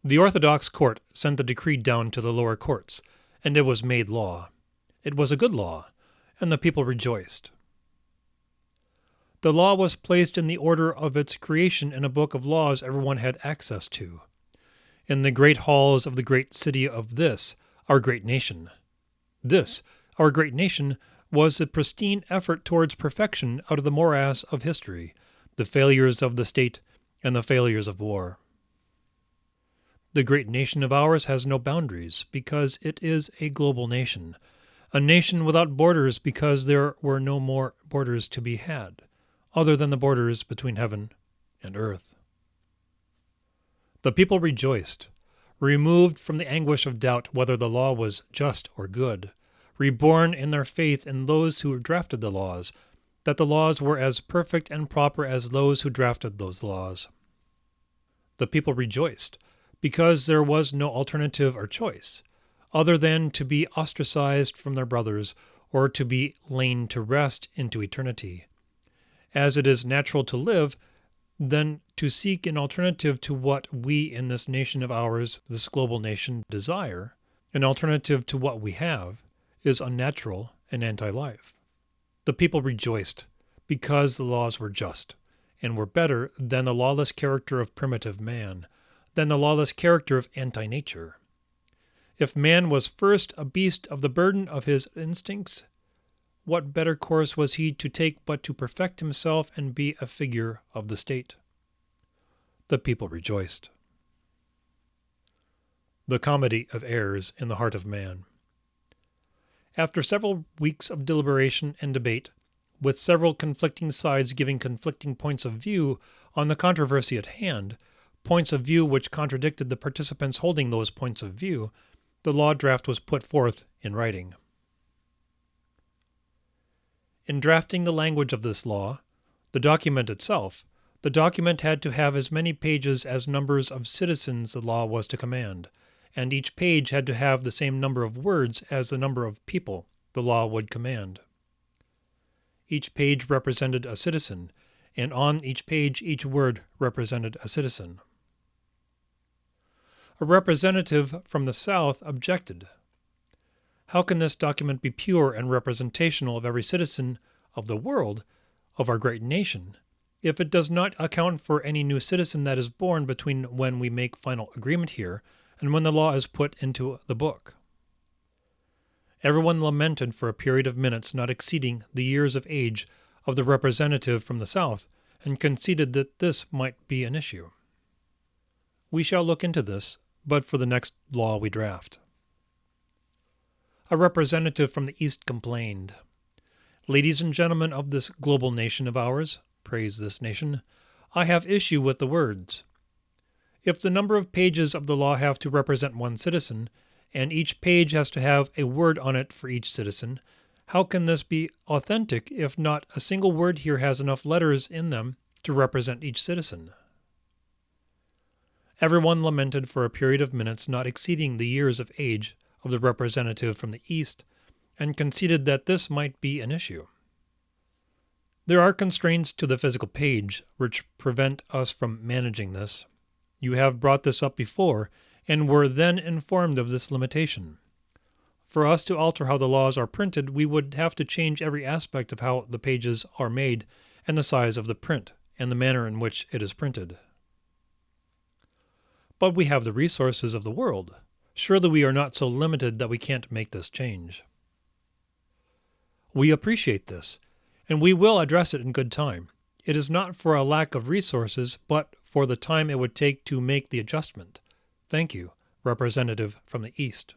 The Orthodox court sent the decree down to the lower courts, and it was made law. It was a good law, and the people rejoiced. The law was placed in the order of its creation in a book of laws everyone had access to, in the great halls of the great city of this, our great nation. This, our great nation, was a pristine effort towards perfection out of the morass of history, the failures of the state, and the failures of war. The great nation of ours has no boundaries because it is a global nation, a nation without borders because there were no more borders to be had, other than the borders between heaven and earth. The people rejoiced, removed from the anguish of doubt whether the law was just or good, reborn in their faith in those who drafted the laws, that the laws were as perfect and proper as those who drafted those laws. The people rejoiced, because there was no alternative or choice, other than to be ostracized from their brothers or to be lain to rest into eternity. As it is natural to live, then to seek an alternative to what we in this nation of ours, this global nation, desire, an alternative to what we have, is unnatural and anti-life. The people rejoiced because the laws were just and were better than the lawless character of primitive man, than the lawless character of anti-nature. If man was first a beast of the burden of his instincts, what better course was he to take but to perfect himself and be a figure of the state? The people rejoiced. The comedy of errors in the heart of man. After several weeks of deliberation and debate, with several conflicting sides giving conflicting points of view on the controversy at hand, points of view which contradicted the participants holding those points of view, the law draft was put forth in writing. In drafting the language of this law, the document itself, the document had to have as many pages as numbers of citizens the law was to command, and each page had to have the same number of words as the number of people the law would command. Each page represented a citizen, and on each page each word represented a citizen. A representative from the South objected. How can this document be pure and representational of every citizen of the world, of our great nation, if it does not account for any new citizen that is born between when we make final agreement here and when the law is put into the book? Everyone lamented for a period of minutes not exceeding the years of age of the representative from the South, and conceded that this might be an issue. We shall look into this, but for the next law we draft. A representative from the East complained, "Ladies and gentlemen of this global nation of ours," praise this nation, "I have issue with the words. If the number of pages of the law have to represent one citizen, and each page has to have a word on it for each citizen, how can this be authentic if not a single word here has enough letters in them to represent each citizen?" Everyone lamented for a period of minutes not exceeding the years of age of the representative from the East, and conceded that this might be an issue. There are constraints to the physical page which prevent us from managing this. You have brought this up before, and were then informed of this limitation. For us to alter how the laws are printed, we would have to change every aspect of how the pages are made, and the size of the print, and the manner in which it is printed. But we have the resources of the world. Surely we are not so limited that we can't make this change. We appreciate this, and we will address it in good time. It is not for a lack of resources, but for the time it would take to make the adjustment. Thank you, representative from the East.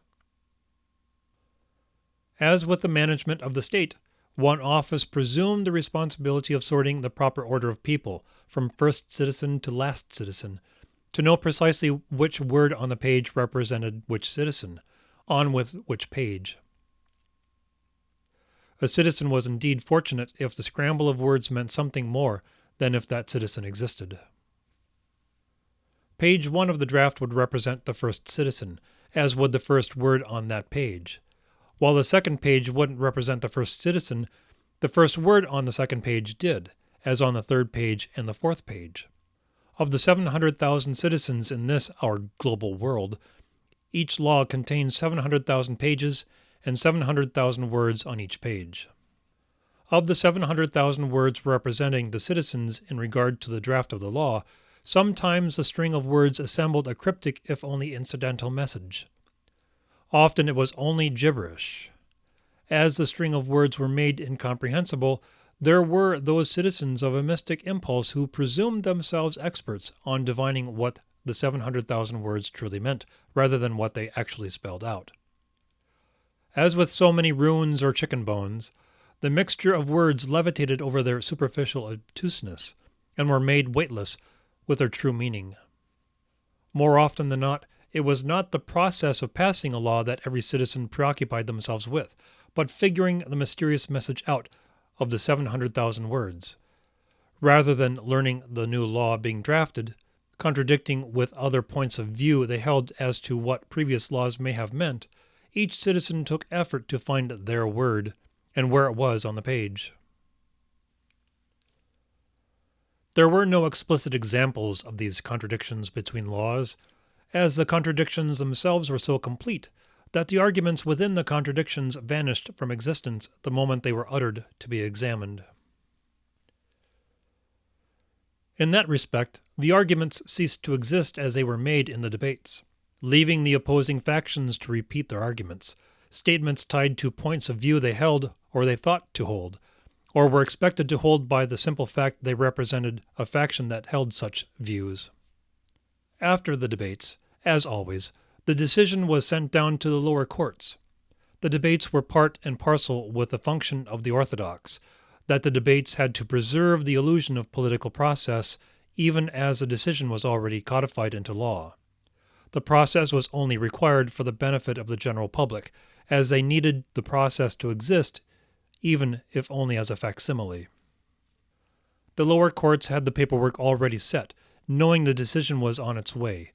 As with the management of the state, one office presumed the responsibility of sorting the proper order of people, from first citizen to last citizen, to know precisely which word on the page represented which citizen, on with which page. A citizen was indeed fortunate if the scramble of words meant something more than if that citizen existed. Page 1 of the draft would represent the first citizen, as would the first word on that page. While the second page wouldn't represent the first citizen, the first word on the second page did, as on the third page and the fourth page. Of the 700,000 citizens in this, our global world, each law contains 700,000 pages and 700,000 words on each page. Of the 700,000 words representing the citizens in regard to the draft of the law, sometimes the string of words assembled a cryptic if only incidental message. Often it was only gibberish. As the string of words were made incomprehensible, there were those citizens of a mystic impulse who presumed themselves experts on divining what the 700,000 words truly meant, rather than what they actually spelled out. As with so many runes or chicken bones, the mixture of words levitated over their superficial obtuseness, and were made weightless with their true meaning. More often than not, it was not the process of passing a law that every citizen preoccupied themselves with, but figuring the mysterious message out of the 700,000 words. Rather than learning the new law being drafted, contradicting with other points of view they held as to what previous laws may have meant, each citizen took effort to find their word, and where it was on the page. There were no explicit examples of these contradictions between laws, as the contradictions themselves were so complete that the arguments within the contradictions vanished from existence the moment they were uttered to be examined. In that respect, the arguments ceased to exist as they were made in the debates, leaving the opposing factions to repeat their arguments, statements tied to points of view they held or they thought to hold, or were expected to hold by the simple fact they represented a faction that held such views. After the debates, as always, the decision was sent down to the lower courts. The debates were part and parcel with the function of the orthodox, that the debates had to preserve the illusion of political process even as the decision was already codified into law. The process was only required for the benefit of the general public, as they needed the process to exist, even if only as a facsimile. The lower courts had the paperwork already set, knowing the decision was on its way.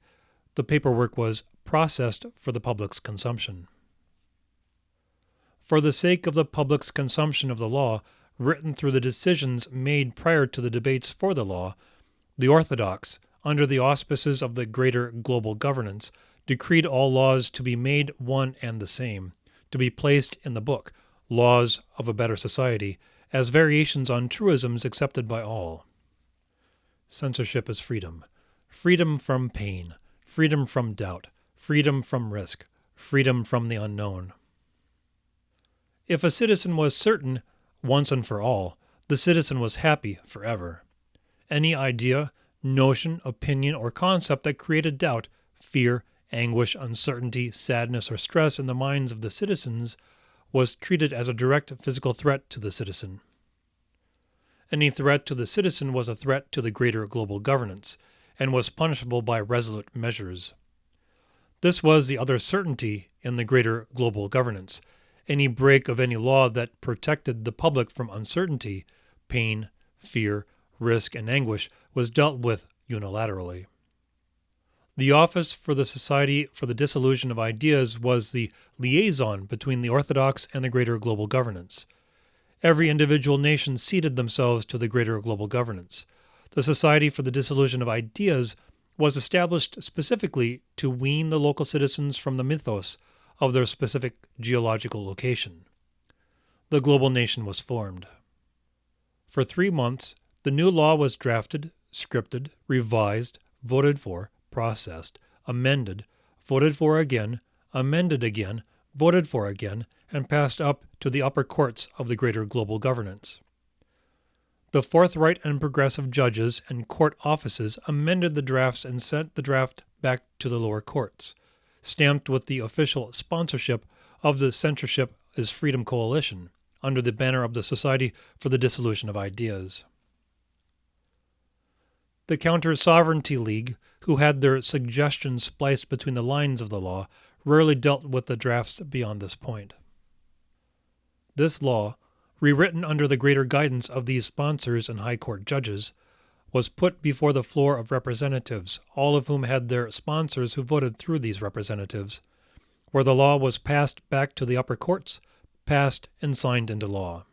The paperwork was processed for the public's consumption. For the sake of the public's consumption of the law, written through the decisions made prior to the debates for the law, the orthodox, under the auspices of the greater global governance, decreed all laws to be made one and the same, to be placed in the book, Laws of a Better Society, as variations on truisms accepted by all. Censorship is freedom. Freedom from pain. Freedom from doubt. Freedom from risk. Freedom from the unknown. If a citizen was certain, once and for all, the citizen was happy forever. Any idea, notion, opinion, or concept that created doubt, fear, anguish, uncertainty, sadness, or stress in the minds of the citizens was treated as a direct physical threat to the citizen. Any threat to the citizen was a threat to the greater global governance, and was punishable by resolute measures. This was the other certainty in the greater global governance. Any break of any law that protected the public from uncertainty, pain, fear, risk, and anguish was dealt with unilaterally. The Office for the Society for the Dissolution of Ideas was the liaison between the orthodox and the greater global governance. Every individual nation ceded themselves to the greater global governance. The Society for the Dissolution of Ideas was established specifically to wean the local citizens from the mythos of their specific geological location. The global nation was formed. For 3 months, the new law was drafted, scripted, revised, voted for, processed, amended, voted for again, amended again, voted for again, and passed up to the upper courts of the greater global governance. The forthright and progressive judges and court offices amended the drafts and sent the draft back to the lower courts, stamped with the official sponsorship of the Censorship is Freedom Coalition, under the banner of the Society for the Dissolution of Ideas. The Counter-Sovereignty League, who had their suggestions spliced between the lines of the law, rarely dealt with the drafts beyond this point. This law, rewritten under the greater guidance of these sponsors and high court judges, was put before the floor of representatives, all of whom had their sponsors who voted through these representatives, where the law was passed back to the upper courts, passed and signed into law.